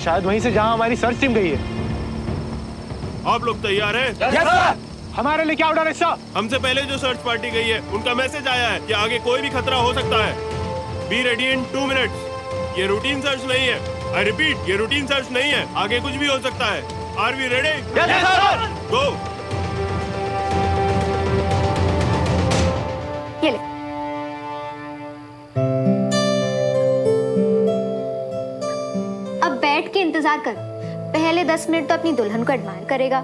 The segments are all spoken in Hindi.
शायद वहीं से जहां हमारी सर्च टीम गई है। आप लोग तैयार हैं? Yes sir. हमारे लिए क्या ऑर्डर है सर? हमसे पहले जो सर्च पार्टी गई है उनका मैसेज आया है कि आगे कोई भी खतरा हो सकता है। Be ready in 2 minutes. ये रूटीन सर्च नहीं है। आई रिपीट, ये रूटीन सर्च नहीं है। आगे कुछ भी हो सकता है। Are we ready? Yes sir. Go. ये ले। अब बैठ के इंतजार कर। पहले 10 मिनट तो अपनी दुल्हन को एडमायर करेगा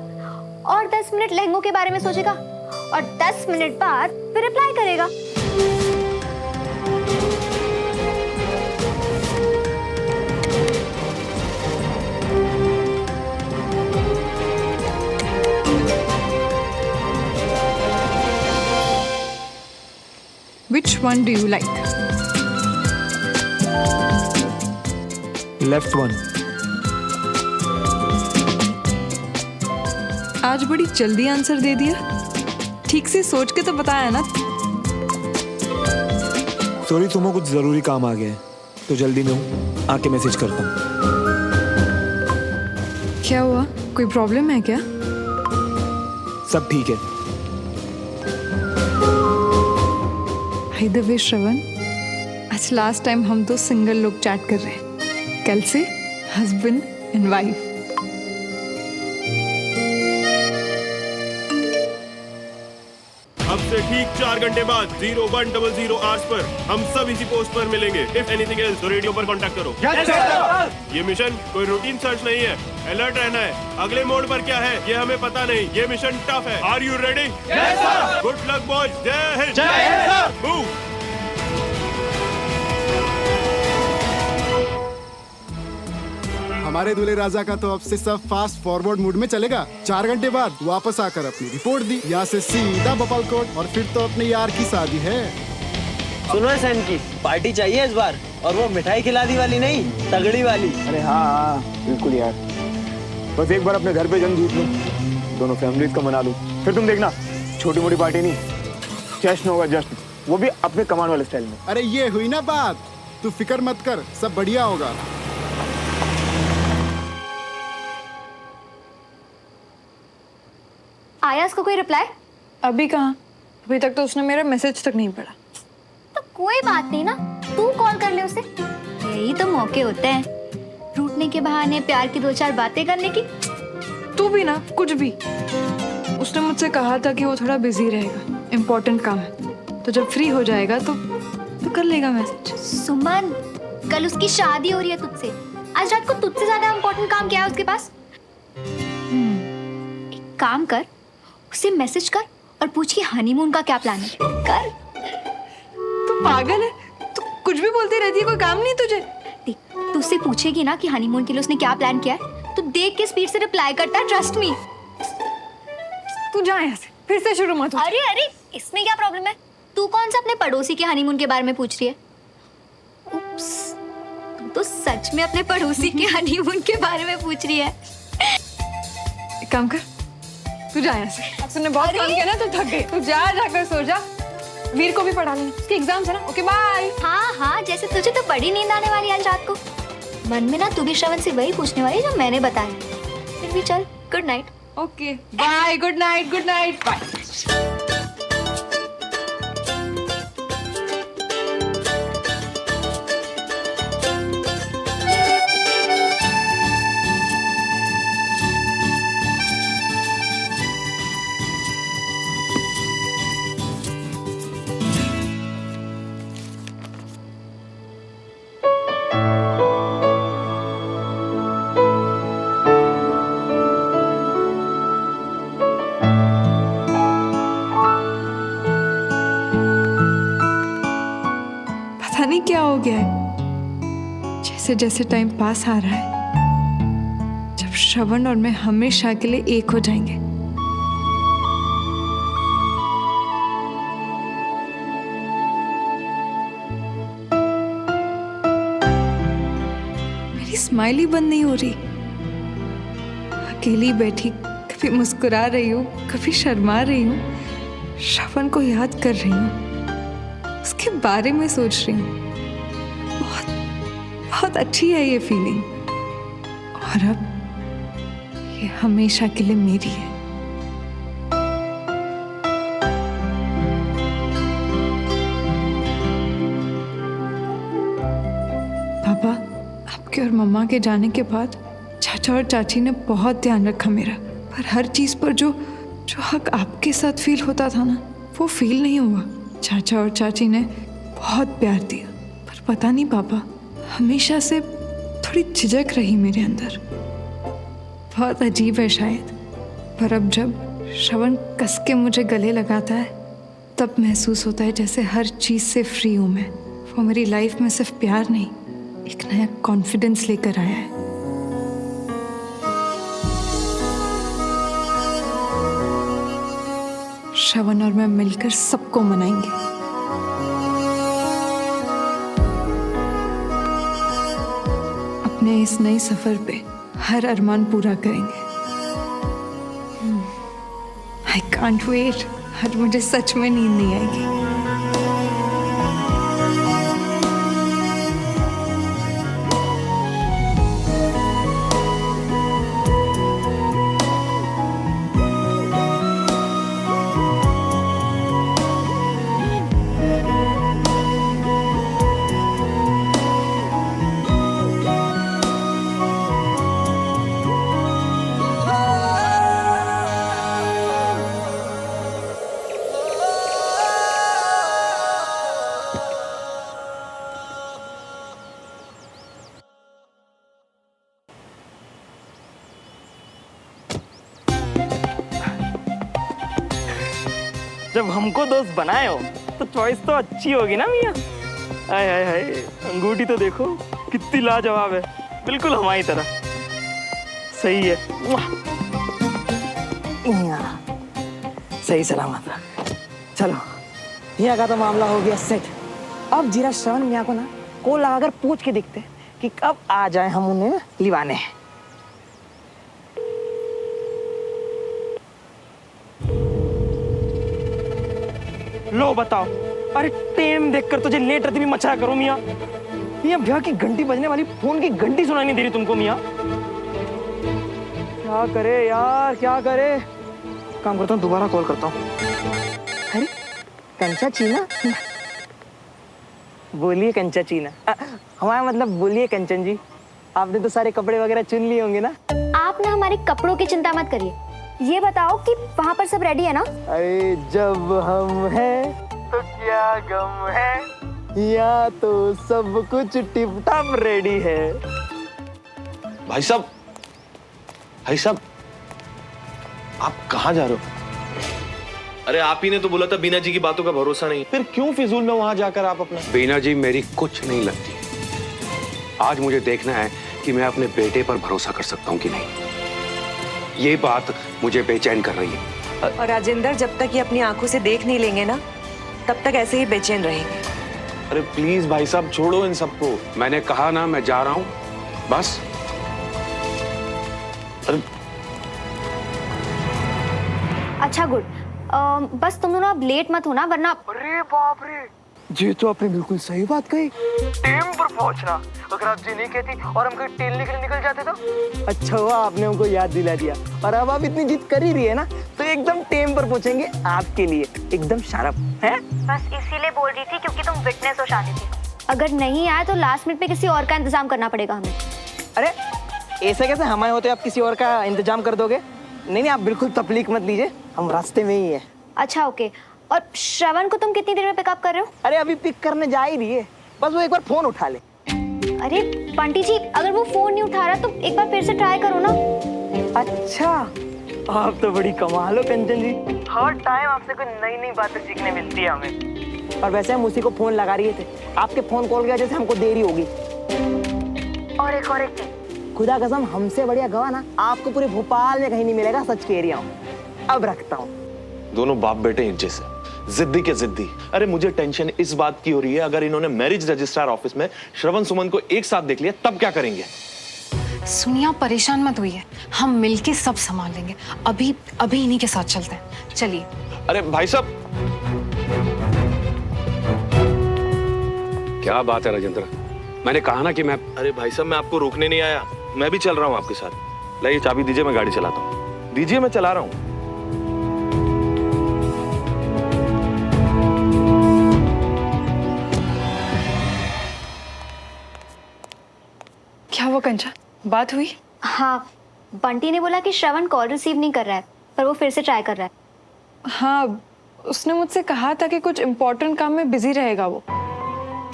और 10 मिनट लहंगों के बारे में सोचेगा और 10 मिनट बाद फिर रिप्लाई करेगा। Which one do you like? Left one. आज बड़ी जल्दी आंसर दे दिया। ठीक से सोच के तो बताया ना। सॉरी, तुम्हें कुछ जरूरी काम आ गया है तो जल्दी में हूँ, आके मैसेज करता हूँ। क्या हुआ? कोई प्रॉब्लम है क्या? सब ठीक है। बाय द वे श्रवण, आज लास्ट टाइम हम तो सिंगल लोग चैट कर रहे हैं। कल से हस्बैंड एंड वाइफ। अब से ठीक 4 घंटे बाद 0100 आवर्स पर हम सब इसी पोस्ट पर मिलेंगे। इफ एनीथिंग एल्स तो रेडियो पर कांटेक्ट करो। Yes sir. ये मिशन कोई रूटीन सर्च नहीं है। अलर्ट रहना है। अगले मोड पर क्या है ये हमें पता नहीं। ये मिशन टफ है। Are you ready? Yes sir. Good luck boys. जय हिंद। जय हिंद सर। मूव। हमारे दूल्हे राजा का तो अब से सब फास्ट फॉरवर्ड मूड में चलेगा। 4 घंटे बाद वापस आकर अपनी रिपोर्ट दी। यहाँ से सीधा बपालकोट और फिर तो अपने यार की शादी है। सुनो सैन की पार्टी चाहिए इस बार, और वो मिठाई खिलादी वाली नहीं, तगड़ी वाली। अरे हाँ बिल्कुल यार। बस एक बार अपने घर पे जंग जीत लूं, दोनों फैमिलीज को मना लूं, फिर तुम देखना छोटी मोटी पार्टी नहीं, जश्न होगा जश्न, वो भी अपने कमाने वाले स्टाइल में। अरे ये हुई ना बात। तू फिक्र मत कर, सब बढ़िया होगा। आया उसको कोई रिप्लाई? अभी कहाँ? अभी तक तो उसने मेरा मैसेज तक नहीं पढ़ा। तो कोई बात नहीं ना, तू कॉल कर ले उसे। यही तो मौके होते हैं, रूठने के बहाने प्यार की 2-4 बातें करने की। तू भी ना कुछ भी। उसने मुझसे कहा था कि वो थोड़ा बिजी रहेगा, इम्पोर्टेंट काम है, तो जब फ्री हो जाएगा तो कर लेगा मैसेज। सुमन, कल उसकी शादी हो रही है तुझसे। आज रात को तुझसे ज्यादा इम्पोर्टेंट काम क्या है उसके पास? एक काम कर, उसे मैसेज कर और पूछ कि हनीमून का क्या प्लान है। कर। तू पागल है? तू कुछ भी बोलती रहती है, कोई काम नहीं तुझे? देख, तू उससे पूछेगी ना कि हनीमून के लिए उसने क्या प्लान किया है, तो देख के स्पीड से रिप्लाई करता है। Trust me. तू जा यहाँ से, फिर से शुरू मत हो। अरे अरे, इसमें क्या प्रॉब्लम है? तू कौन सा अपने पड़ोसी के हनीमून के बारे में पूछ रही है? उप्स, तू तो सच में अपने पड़ोसी के हनीमून के बारे में पूछ रही है। एक काम कर, तू जा यहाँ से। अब तूने बहुत काम किया ना, तो थक गई। तू जा, जाकर सो जा। वीर को भी पढ़ा लेना, उसके एग्जाम्स है ना। Okay bye. हाँ हाँ, जैसे तुझे तो बड़ी नींद आने वाली आज रात को। मन में ना तू भी श्रवण से वही पूछने वाली जो मैंने बताया। फिर भी चल, good night. Okay bye, good night, good night, bye. पता नहीं क्या हो गया है, जैसे जैसे टाइम पास आ रहा है, जब श्रवण और मैं हमेशा के लिए एक हो जाएंगे। मेरी स्माइल ही बंद नहीं हो रही। अकेली बैठी कभी मुस्कुरा रही हूँ, कभी शर्मा रही हूँ, श्रवण को याद कर रही हूँ, उसके बारे में सोच रही हूँ। बहुत बहुत अच्छी है ये फीलिंग। और अब ये हमेशा के लिए मेरी है। पापा, आपके और मम्मा के जाने के बाद चाचा और चाची ने बहुत ध्यान रखा मेरा, पर हर चीज पर जो हक आपके साथ फील होता था ना, वो फील नहीं हुआ। चाचा और चाची ने बहुत प्यार दिया, पर पता नहीं पापा, हमेशा से थोड़ी झिझक रही मेरे अंदर। बहुत अजीब है शायद, पर अब जब श्रवण कस के मुझे गले लगाता है तब महसूस होता है जैसे हर चीज से फ्री हूं मैं। वो मेरी लाइफ में सिर्फ प्यार नहीं, एक नया कॉन्फिडेंस लेकर आया है। श्रवण और मैं मिलकर सबको मनाएंगे। अपने इस नए सफर पे हर अरमान पूरा करेंगे। I can't wait. आज मुझे सच में नींद नहीं आएगी। जब हमको दोस्त बनाए हो तो चॉइस तो अच्छी होगी ना मियाँ। हाय हाय हाय, अंगूठी तो देखो कितनी लाजवाब है, बिल्कुल हमारी तरह। सही है, सही सलामत। चलो, यहाँ का तो मामला हो गया सेट। अब जीरा श्रवण मियाँ को ना कॉल लगाकर पूछ के देखते हैं कि कब आ जाए हम उन्हें लिवाने। लो बताओ, अरे टाइम देखकर तुझे लेट रहती भी मचा करो मियाँ। ये भैया की घंटी बजने वाली फोन की घंटी सुनाई नहीं दे रही तुमको मियाँ। क्या करे यार, क्या करे। काम करता हूँ, दोबारा कॉल करता हूँ। अरे कंचा चीना, बोलिए कंचा चीना। हमारा मतलब बोलिए कंचन जी। आपने तो सारे कपड़े वगैरह चुन लिए होंगे ना। आप ना हमारे कपड़ों की चिंता मत करिए, ये बताओ कि वहाँ पर सब रेडी है ना? अरे जब हम हैं तो क्या गम है, या तो सब कुछ टिप टॉप रेडी है। भाई साहब, आप कहाँ जा रहे हो? अरे आप ही ने तो बोला था बीना जी की बातों का भरोसा नहीं। फिर क्यों फिजूल में वहां जाकर आप अपना। बीना जी मेरी कुछ नहीं लगती। आज मुझे देखना है कि मैं अपने बेटे पर भरोसा कर सकता हूँ कि नहीं। ये बात मुझे बेचैन कर रही है। और राजेंद्र, जब तक ये अपनी आंखों से देख नहीं लेंगे ना, तब तक ऐसे ही बेचैन रहेंगे। अरे प्लीज भाई साहब, छोड़ो इन सबको। मैंने कहा ना मैं जा रहा हूँ, बस। अरे अच्छा गुड, बस तुम दोनों अब लेट मत होना वरना। अरे बाप रे, ये तो आपने बिल्कुल सही बात कही। टेम पर पहुंचना। अगर आप जी नहीं कहती और हम कहीं टेल निकल जाते तो। अच्छा हुआ आपने हमको याद दिला दिया। और अब आप इतनी जिद कर ही रही है ना, तो एकदम टेम पर पहुंचेंगे आपके लिए, एकदम शार्प है। बस इसीलिए बोल रही थी क्योंकि तुम विटनेस हो शादी की। अगर नहीं आए तो लास्ट मिनट पे किसी और का इंतजाम करना पड़ेगा हमें। अरे ऐसे कैसे हमारे होते आप किसी और का इंतजाम कर दोगे? नहीं, आप बिल्कुल तकलीफ मत लीजिए, हम रास्ते में ही है। अच्छा ओके, और श्रवण को तुम कितनी देर में पिकअप कर रहे हो? अरे अभी पिक करने जा ही रही है, बस वो एक बार फोन उठा ले। अरे बंटी जी, अगर वो फोन नहीं उठा रहा तो एक बार फिर से ट्राई करो ना। अच्छा, आप तो बड़ी कमाल हो कंचन जी। हर टाइम आपसे कोई नई नई बातें सीखने मिलती है हमें। और वैसे हम उसी को फोन लगा रही थे, आपके फोन कॉल की वजह से हमको देरी होगी। और एक चीज, खुदा कसम हमसे बढ़िया गवाह ना आपको पूरे भोपाल में कहीं नहीं मिलेगा, सच कह रही हूँ। अब रखता हूँ। दोनों बाप बेटे एक जैसे, जिद्दी के जिद्दी। अरे मुझे टेंशन इस बात की हो रही है, अगर इन्होंने मैरिज रजिस्ट्रार ऑफिस में श्रवण सुमन को एक साथ देख लिया तब क्या करेंगे? सुनिया, परेशान मत होइए, हम मिलके सब संभाल लेंगे। अभी इन्हीं के साथ चलते हैं, चलिए। अरे भाई साहब, क्या बात है राजेंद्र, मैंने कहा ना कि मैं। अरे भाई साहब, मैं आपको रोकने नहीं आया, मैं भी चल रहा हूँ आपके साथ। लाइए चाबी दीजिए, मैं गाड़ी चलाता हूँ। दीजिए, मैं चला रहा हूँ। क्या हुआ कंचा, बात हुई? हाँ, बंटी ने बोला कि श्रवण कॉल रिसीव नहीं कर रहा है, पर वो फिर से ट्राई कर रहा है। हाँ, उसने मुझसे कहा था कि कुछ इम्पोर्टेंट काम में बिजी रहेगा वो।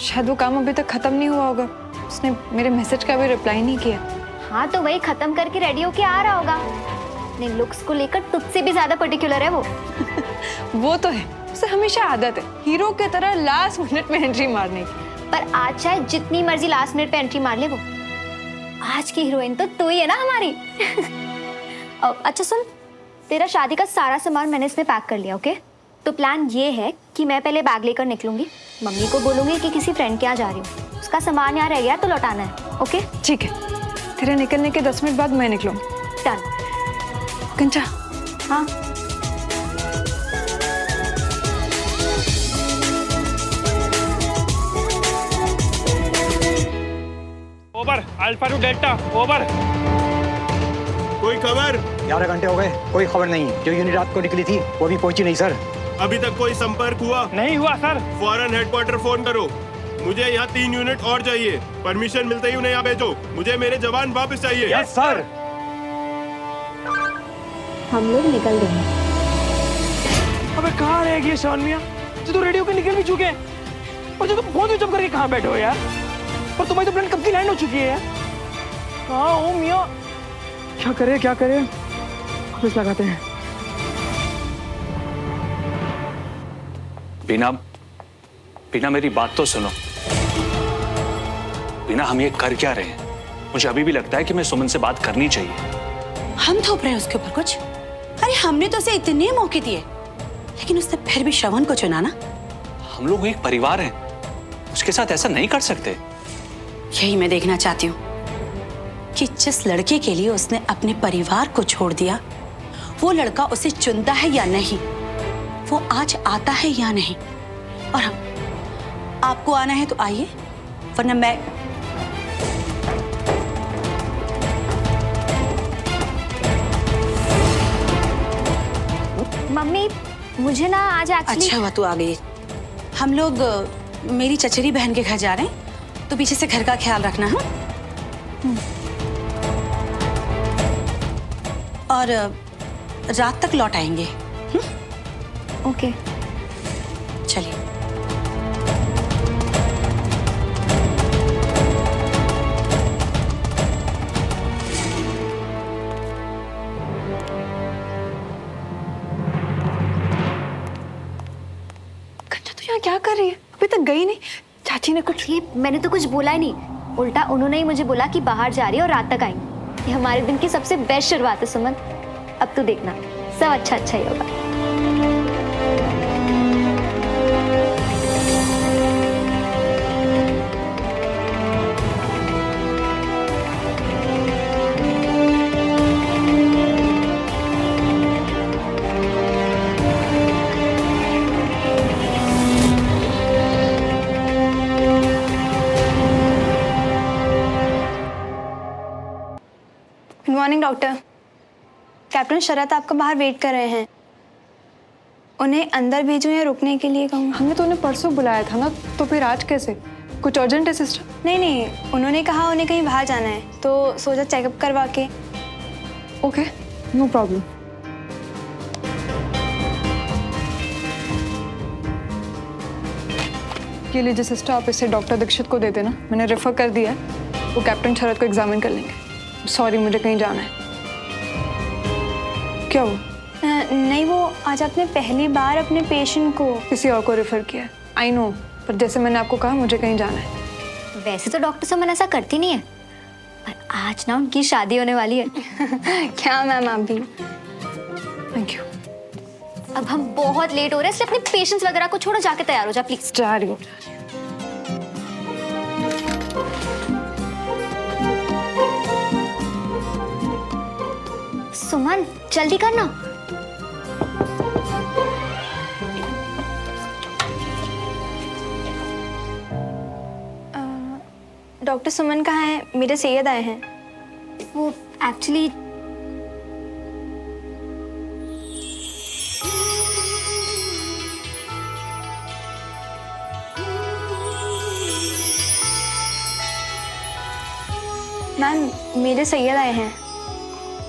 शायद वो काम अभी तक खत्म नहीं हुआ होगा। उसने मेरे मैसेज का भी रिप्लाई नहीं किया। हाँ, तो वही खत्म करके रेडी होके आ रहा होगा। अपने लुक्स को लेकर तुझसे भी ज्यादा पर्टिकुलर है वो। वो तो है, उसे हमेशा आदत है हीरो की तरह लास्ट मिनट में एंट्री मारने की। पर आज चाहे जितनी मर्जी लास्ट मिनट पे एंट्री मार ले वो, आज की हीरोइन तो तू ही है ना हमारी। अच्छा सुन, तेरा शादी का सारा सामान मैंने इसमें पैक कर लिया, ओके? तो प्लान ये है कि मैं पहले बैग लेकर निकलूंगी, मम्मी को बोलूंगी कि किसी फ्रेंड के यहाँ जा रही हूँ, उसका सामान यहाँ रह गया तो लौटाना है, ओके? ठीक है, तेरे निकलने के 10 मिनट बाद मैं निकलूंगी। डन। कंचा। हाँ, over, alpha two delta, over. कोई खबर? 11 घंटे हो गए, कोई खबर नहीं। जो यूनिट रात को निकली थी वो भी पहुंची नहीं सर। अभी तक कोई संपर्क हुआ? नहीं हुआ सर। फौरन हेडक्वार्टर फोन करो। मुझे यहाँ 3 यूनिट और चाहिए। परमिशन मिलते ही उन्हें यहाँ भेजो। मुझे मेरे जवान वापस चाहिए। Yes sir. हम लोग निकल देंगे। अबे कहाँ रह गई श्रवण मियाँ? जो तो रेडियो के निकल भी चुके हैं, और जो तुम फोन स्विच ऑफ करके कहाँ बैठे हो यार? और तुम्हारी तो प्लेन कब की लैंड हो चुकी है यार। कहाँ हो मियाँ? क्या करे? वापस लगाते हैं। बीना मेरी बात तो सुनो। बीना, हम ये कर क्या रहे हैं? मुझे अभी भी लगता है कि मैं सुमन से बात करनी चाहिए। हम थोप रहे हैं उसके ऊपर कुछ? अरे हमने तो उसे इतने मौके दिए, लेकिन उसने फिर भी श्रवण को चुना ना। हम लोग एक परिवार हैं, उसके साथ ऐसा नहीं कर सकते। यही मैं देखना चाहती हूँ कि जिस लड़के के लिए उसने अपने परिवार को छोड़ दिया, वो लड़का उसे चुनता है या नहीं, वो आज आता है या नहीं। और हाँ, आपको आना है तो आइए, वरना मैं मम्मी, मुझे ना आज एक्चुअली। अच्छा हुआ तू आ गई। हम लोग मेरी चचेरी बहन के घर जा रहे हैं, तो पीछे से घर का ख्याल रखना है। और रात तक लौट आएंगे। ओके। चलिए। कंचा, तू यहाँ क्या कर रही है? अभी तक गई नहीं। चाची ने कुछ? ये मैंने तो कुछ बोला ही नहीं, उल्टा उन्होंने ही मुझे बोला कि बाहर जा रही है और रात तक आएंगी। ये हमारे दिन की सबसे बेस्ट शुरुआत है सुमन। अब तू देखना, सब अच्छा ही होगा। Good morning doctor. कैप्टन शरत आपका बाहर वेट कर रहे हैं। उन्हें अंदर भेजूं या रुकने के लिए कहूँ? हमने तो उन्हें परसों बुलाया था ना, तो फिर आज कैसे? कुछ अर्जेंट है सिस्टर? नहीं, उन्होंने कहा उन्हें कहीं बाहर जाना है, तो सोचा चेकअप करवा के। Okay, no problem. ये लीजिए सिस्टर, आप इसे डॉक्टर दीक्षित को दे देना, मैंने रेफर कर दिया है। वो कैप्टन शरत को एग्जामिन कर लेंगे। सॉरी, मुझे कहीं जाना है। क्या हुआ? नहीं, वो आज आपने पहली बार अपने पेशेंट को किसी और को रेफर किया है। आई नो, पर जैसे मैंने आपको कहा मुझे कहीं जाना है। वैसे तो डॉक्टर सुमन ऐसा करती नहीं है, पर आज ना उनकी शादी होने वाली है। क्या मैम, आप भी। Thank you. अब हम बहुत लेट हो रहे हैं, इसलिए अपने पेशेंट्स वगैरह को छोड़ो, जाके तैयार हो जा प्लीज। जा रही हूँ। सुमन, जल्दी करना। डॉक्टर सुमन कहाँ है? मेरे सैयद आए हैं। वो एक्चुअली मैम मेरे सैयद आए हैं।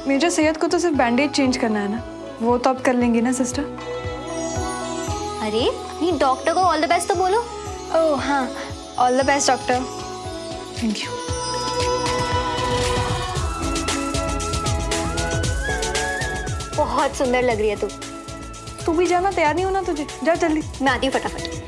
मेजर सैयद को तो सिर्फ बैंडेज चेंज करना है ना, वो तो अब कर लेंगी ना सिस्टर। अरे नहीं, डॉक्टर को ऑल द बेस्ट तो बोलो। ओह हाँ, all the best doctor. Thank you. बहुत सुंदर लग रही है तू। तू भी जाना, तैयार नहीं होना तुझे? जा जल्दी। मैं आती हूँ फटाफट।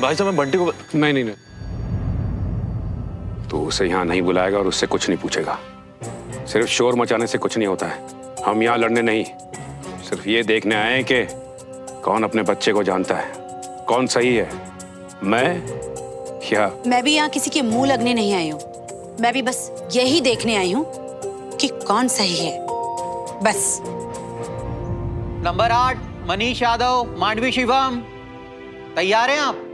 भाई साहब मैं बंटी को नहीं तो उसे यहाँ नहीं बुलाएगा और उससे कुछ नहीं पूछेगा। सिर्फ शोर मचाने से कुछ नहीं होता है। हम यहाँ लड़ने नहीं, सिर्फ ये देखने आए हैं कि कौन अपने बच्चे को जानता है, कौन सही है, मैं या मैं भी यहाँ किसी के मुंह लगने नहीं आई हूँ। मैं भी बस यही देखने आई हूँ कि कौन सही है, बस। नंबर 8 मनीष यादव, मांडवी शिवम, तैयार हैं आप?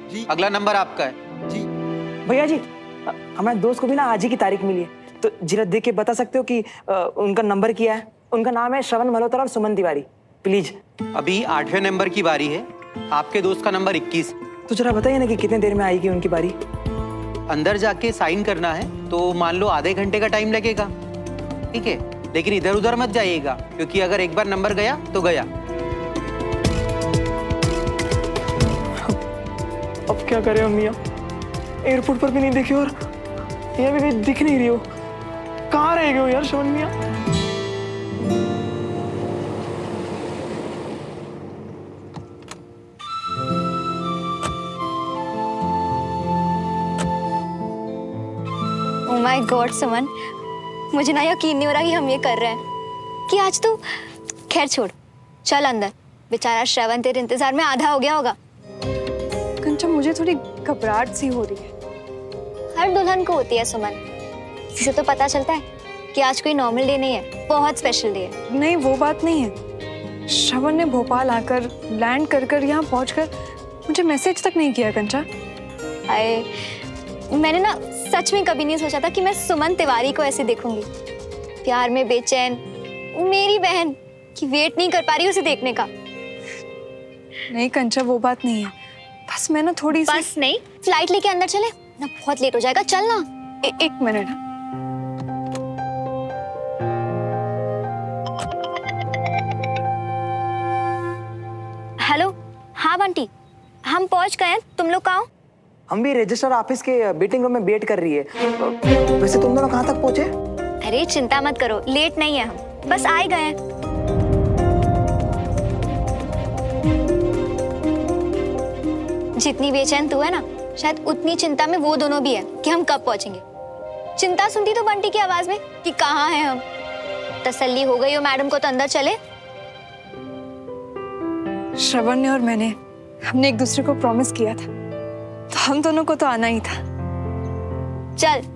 जी। अगला नंबर आपका है। जी भैया जी, हमारे दोस्त को भी ना आज ही की तारीख मिली है, तो जरा देख के बता सकते हो कि उनका नंबर क्या है? उनका नाम है श्रवण मल्होत्रा और सुमन तिवारी, प्लीज। अभी 8वें नंबर की बारी है, आपके दोस्त का नंबर 21। तो जरा बताइए ना कि कितने देर में आएगी उनकी बारी? अंदर जाके साइन करना है तो मान लो आधे घंटे का टाइम लगेगा, ठीक है? लेकिन इधर उधर मत जाइएगा, क्योंकि अगर एक बार नंबर गया तो गया। अब क्या करें मियाँ, एयरपोर्ट पर भी नहीं देखी और ये भी दिख नहीं रही हो। कहाँ रह गए हो यार श्रवण मियाँ? ओह माय गॉड सुमन, मुझे ना यकीन नहीं हो रहा कि हम ये कर रहे हैं। कि आज तू, खैर छोड़, चल अंदर। बेचारा श्रवण तेरे इंतजार में आधा हो गया होगा। कंचन, मुझे थोड़ी घबराहट सी हो रही है। हर दुल्हन को होती है सुमन, इसे तो पता चलता है कि आज कोई नॉर्मल डे नहीं है, बहुत स्पेशल डे है। नहीं, वो बात नहीं है। श्रवण ने भोपाल आकर लैंड कर यहाँ पहुंचकर मुझे मैसेज तक नहीं किया कंचा। हाय, मैंने ना सच में कभी नहीं सोचा था कि मैं सुमन तिवारी को ऐसे देखूंगी, प्यार में बेचैन, मेरी बहन कि वेट नहीं कर पा रही उसे देखने का। नहीं कंचा, वो बात नहीं है, बस मैं ना थोड़ी सी। बस नहीं, फ्लाइट लेके अंदर चले ना, बहुत लेट हो जाएगा, चल ना। एक मिनट। हेलो, हाँ बंटी, हम पहुंच गए हैं, तुम लोग कहाँ हो? हम भी रजिस्टर ऑफिस के वेटिंग रूम में वेट कर रही है। वैसे तुम दोनों कहाँ तक पहुंचे? अरे चिंता मत करो, लेट नहीं है, हम बस आ ही गए हैं। जितनी बेचैन तू है ना, शायद उतनी चिंता में वो दोनों भी है कि हम कब पहुंचेंगे। चिंता सुनती तो बंटी की आवाज में कि कहाँ हैं हम। तसल्ली हो गई हो मैडम को तो अंदर चले। श्रवण ने और मैंने, हमने एक दूसरे को प्रॉमिस किया था, तो हम दोनों को तो आना ही था। चल।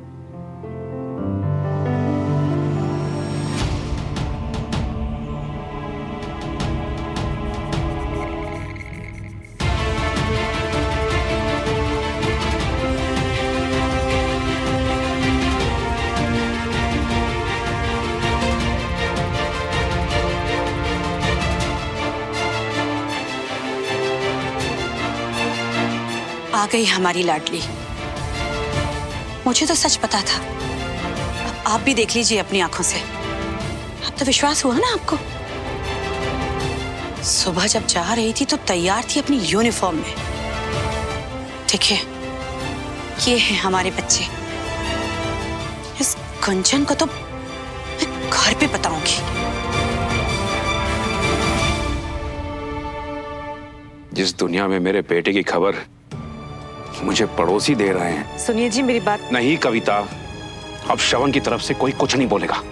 गई हमारी लाडली। मुझे तो सच पता था, अब आप भी देख लीजिए अपनी आंखों से। अब तो विश्वास हुआ ना आपको? सुबह जब जा रही थी तो तैयार थी अपनी यूनिफॉर्म में। देखिए, ये हैं हमारे बच्चे। इस कंचन को तो मैं घर पे बताऊंगी। जिस दुनिया में मेरे बेटे की खबर मुझे पड़ोसी दे रहे हैं। सुनिए जी मेरी बात। नहीं कविता, अब श्रवण की तरफ से कोई कुछ नहीं बोलेगा।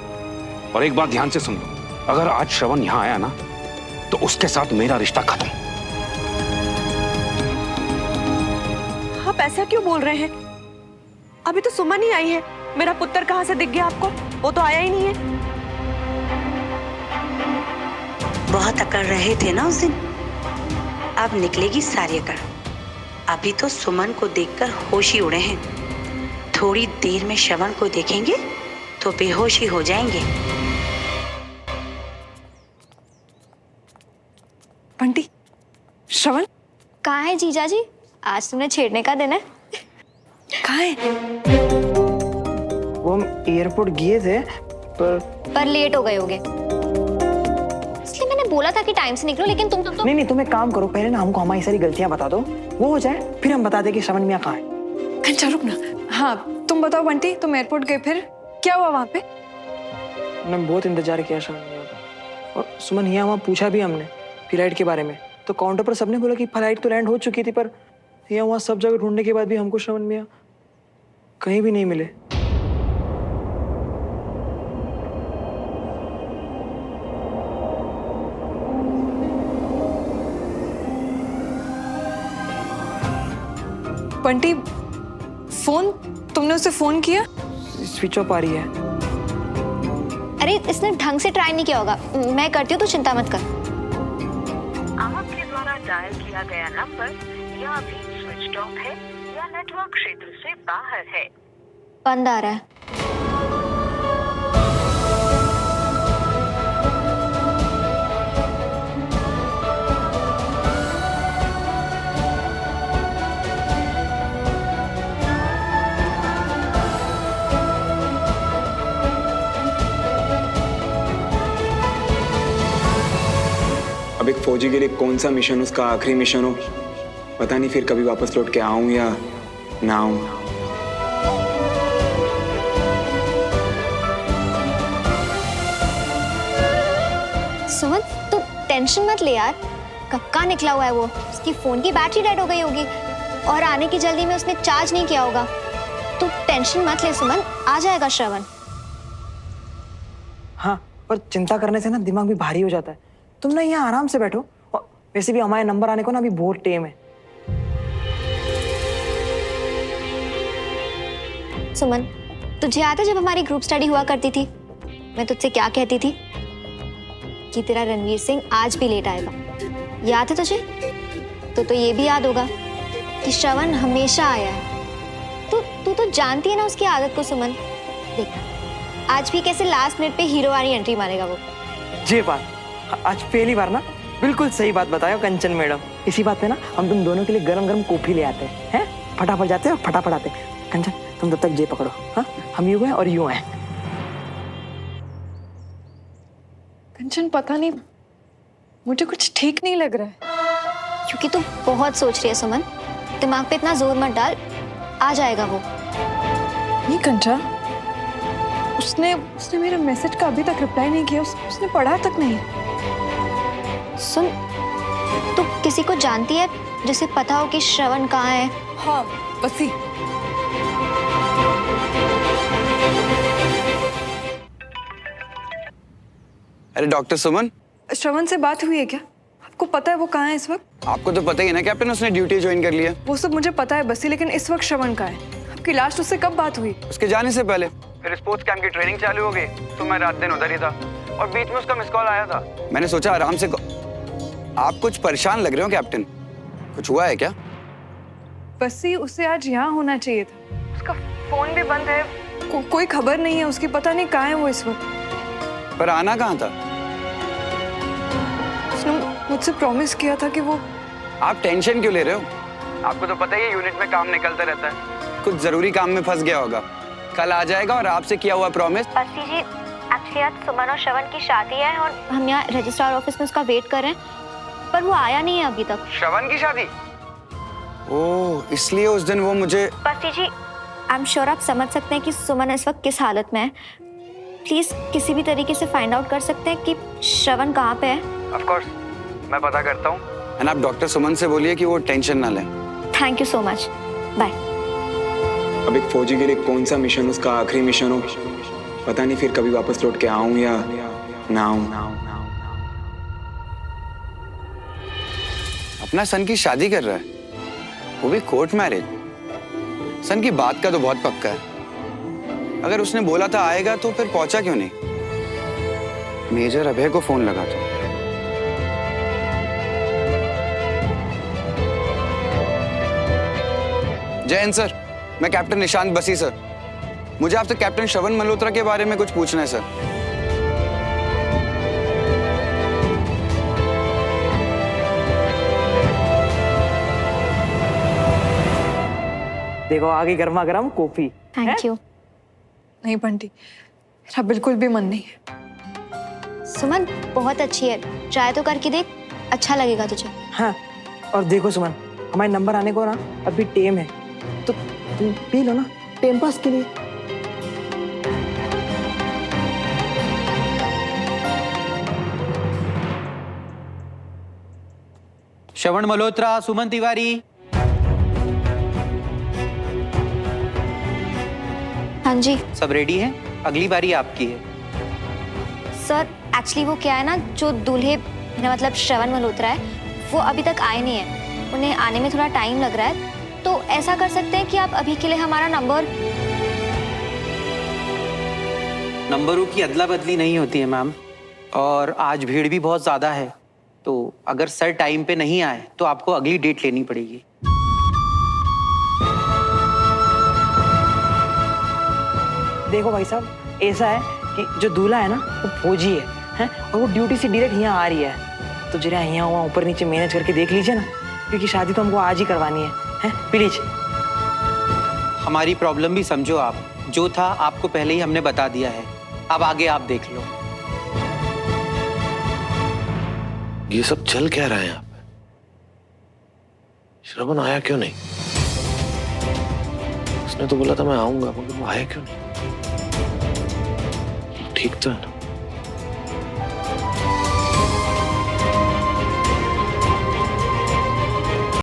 और एक बात ध्यान से सुन लो, अगर आज श्रवण यहाँ आया ना तो उसके साथ मेरा रिश्ता खत्म। आप ऐसा क्यों बोल रहे हैं? अभी तो सुमन ही आई है। मेरा पुत्र कहाँ से दिख गया आपको? वो तो आया ही नहीं है। बहुत अकड़ रहे थे ना उस दिन, अब निकलेगी सारी अकड़। अभी तो सुमन को देखकर होश ही उड़े हैं, थोड़ी देर में श्रवण को देखेंगे तो बेहोश ही हो जाएंगे। बंटी, श्रवण कहाँ है जीजा जी? आज तुमने छेड़ने का दिन है। कहाँ है? वो हम एयरपोर्ट गए थे पर लेट हो गए होगे, इसलिए मैंने बोला था कि टाइम से निकलो, लेकिन तुम तो नहीं, तुम एक काम करो, पहले ना हमको हमारी सारी गलतियां बता दो, वो हो जाए, फिर हम बता दे कि श्रवण मियां कहाँ है। कंचन रुक ना। हाँ तुम बताओ बंटी, तुम एयरपोर्ट गए, फिर क्या हुआ वहाँ पे? हमने बहुत इंतजार किया श्रवण मियां का, और सुमन यहाँ वहाँ पूछा भी हमने फ्लाइट के बारे में, तो काउंटर पर सबने बोला कि फ्लाइट तो लैंड हो चुकी थी, पर यहाँ वहाँ सब जगह ढूंढने के बाद भी हमको श्रवण मियां कहीं भी नहीं मिले। बंटी, फोन तुमने उसे फोन किया? स्विच ऑफ आ रही है। अरे इसने ढंग से ट्राई नहीं किया होगा, मैं करती हूँ, तो चिंता मत कर। आपके द्वारा डायल किया गया नंबर या अभी स्विच ऑफ है या नेटवर्क क्षेत्र से बाहर है। बंद आ रहा है। अब एक फौजी के लिए कौन सा मिशन उसका आखिरी मिशन हो, पता नहीं फिर कभी वापस लौट के आऊं या ना आऊं। सुमन तू टेंशन मत ले यार, कब का निकला हुआ है वो, उसकी फोन की बैटरी डेड हो गई होगी और आने की जल्दी में उसने चार्ज नहीं किया होगा। तू टेंशन मत ले सुमन, आ जाएगा श्रवण। हाँ, पर चिंता करने से ना दिमाग भी भारी हो जाता है। तुम ना यहाँ आराम से बैठो, और वैसे भी हमारे नंबर आने को ना अभी बहुत टाइम है। सुमन, तुझे याद है जब हमारी ग्रुप स्टडी हुआ करती थी, मैं तुझसे क्या कहती थी कि तेरा रणवीर सिंह आज भी लेट आएगा, याद है तुझे? तो ये भी याद होगा कि श्रवण हमेशा आया है। तू तो जानती है ना उसकी आदत को सुमन। देख आज भी कैसे लास्ट मिनट पे हीरो वाली एंट्री मारेगा वो। ये बात आज पहली बार ना बिल्कुल सही बात बताया कंचन मैडम। इसी बात पे ना हम तुम दोनों के लिए गरम गरम कॉफी ले आते हैं, फटाफट जाते हैं और फटाफट आते हैं। कंचन तुम तब तक जे पकड़ो, हाँ हम यूं हैं और यूं हैं। कंचन पता नहीं, मुझे कुछ ठीक नहीं लग रहा है। क्योंकि तू बहुत सोच रही है सुमन, दिमाग पे इतना जोर मत डाल, आ जाएगा वो। नहीं कंचन, उसने मेरे मैसेज का अभी तक रिप्लाई नहीं किया, उसने पढ़ा तक नहीं। सुन, तू किसी को जानती है जिसे पता हो कि श्रवण कहाँ है? हाँ बसी। अरे डॉक्टर सुमन, श्रवण से बात हुई है क्या? आपको पता है वो कहाँ है इस वक्त? आपको तो पता ही है ना कैप्टन, उसने ड्यूटी ज्वाइन कर लिया। वो सब मुझे पता है बसी, लेकिन इस वक्त श्रवण कहाँ है? आपकी लास्ट उससे कब बात हुई? उसके जाने से पहले। फिर स्पोर्ट्स कैंप की ट्रेनिंग चालू हो गई तो मैं रात दिन उधर ही था, और बीच में उसका मिस कॉल आया था। मैंने सोचा आराम से आप कुछ परेशान लग रहे हो कैप्टन, कुछ हुआ है क्या? बसी उसे आज यहाँ होना चाहिए था, उसका फोन भी बंद है, कोई खबर नहीं है उसकी, पता नहीं कहाँ है वो इस वक्त। पर आना कहाँ था? उसने मुझसे प्रॉमिस किया था कि वो। आप टेंशन क्यों ले रहे हो? आपको तो पता ही है यूनिट में काम निकलता रहता है, कुछ जरूरी काम में फंस गया होगा। कल आ जाएगा और आपसे किया हुआ प्रॉमिस। बस्ती जी, एक्चुअली आज सुमन और श्रवण की शादी है और हम यहाँ रजिस्ट्रार ऑफिस में उसका वेट कर रहे हैं, पर वो आया नहीं है अभी तक। श्रवण की शादी? ओह, इसलिए उस दिन वो मुझे। बस्ती जी, आई एम श्योर आप समझ सकते हैं कि सुमन इस वक्त किस हालत में है। प्लीज किसी भी तरीके से फाइंड आउट कर सकते हैं कि श्रवण कहाँ पे है? ऑफ कोर्स, मैं पता करता हूँ। एंड आप डॉक्टर सुमन से बोलिए कि वो टेंशन ना लें। Thank you so much, bye. अब एक फौजी के लिए कौन सा मिशन उसका आखिरी मिशन हो, पता नहीं फिर कभी वापस लौट के आऊं या ना आऊं। अपना सन की शादी कर रहा है, वो भी कोर्ट मैरिज। सन की बात का तो बहुत पक्का है। अगर उसने बोला था आएगा तो फिर पहुंचा क्यों नहीं? मेजर अभय को फोन लगा था। जय हिंद सर, मैं कैप्टन निशांत बसी सर। मुझे आपसे कैप्टन श्रवण मल्होत्रा के बारे में कुछ पूछना है सर। देखो आ गई गर्मा गर्म कॉफी। Thank you. नहीं बंटी, मेरा बिल्कुल भी मन नहीं है। सुमन बहुत अच्छी है, ट्राई तो करके देख, अच्छा लगेगा तुझे। हाँ, और देखो सुमन, हमारे नंबर आने को ना अभी टेम है, तो तुम पी लो ना टाइम पास के लिए। श्रवण मल्होत्रा, सुमन तिवारी। हाँ जी सब रेडी है, अगली बारी आपकी है। सर, एक्चुअली वो क्या है ना, जो दूल्हे मेरा मतलब श्रवण मल्होत्रा है, वो अभी तक आए नहीं है। उन्हें आने में थोड़ा टाइम लग रहा है, तो ऐसा कर सकते हैं कि आप अभी के लिए हमारा नंबरों की अदला बदली नहीं होती है मैम, और आज भीड़ भी बहुत ज्यादा है, तो अगर सर टाइम पे नहीं आए तो आपको अगली डेट लेनी पड़ेगी। देखो भाई साहब, ऐसा है कि जो दूल्हा है ना वो फौजी है, और वो ड्यूटी से डायरेक्ट यहाँ आ रही है, तो जरा यहाँ वहाँ ऊपर नीचे मैनेज करके देख लीजिए ना, क्योंकि शादी तो हमको आज ही करवानी है प्लीज। हमारी प्रॉब्लम भी समझो आप, जो था आपको पहले ही हमने बता दिया है, अब आगे आप देख लो। ये सब चल क्या रहा है यहाँ पे? श्रवण आया क्यों नहीं? उसने तो बोला था मैं आऊंगा, मगर वो आया क्यों नहीं? ठीक तो है ना?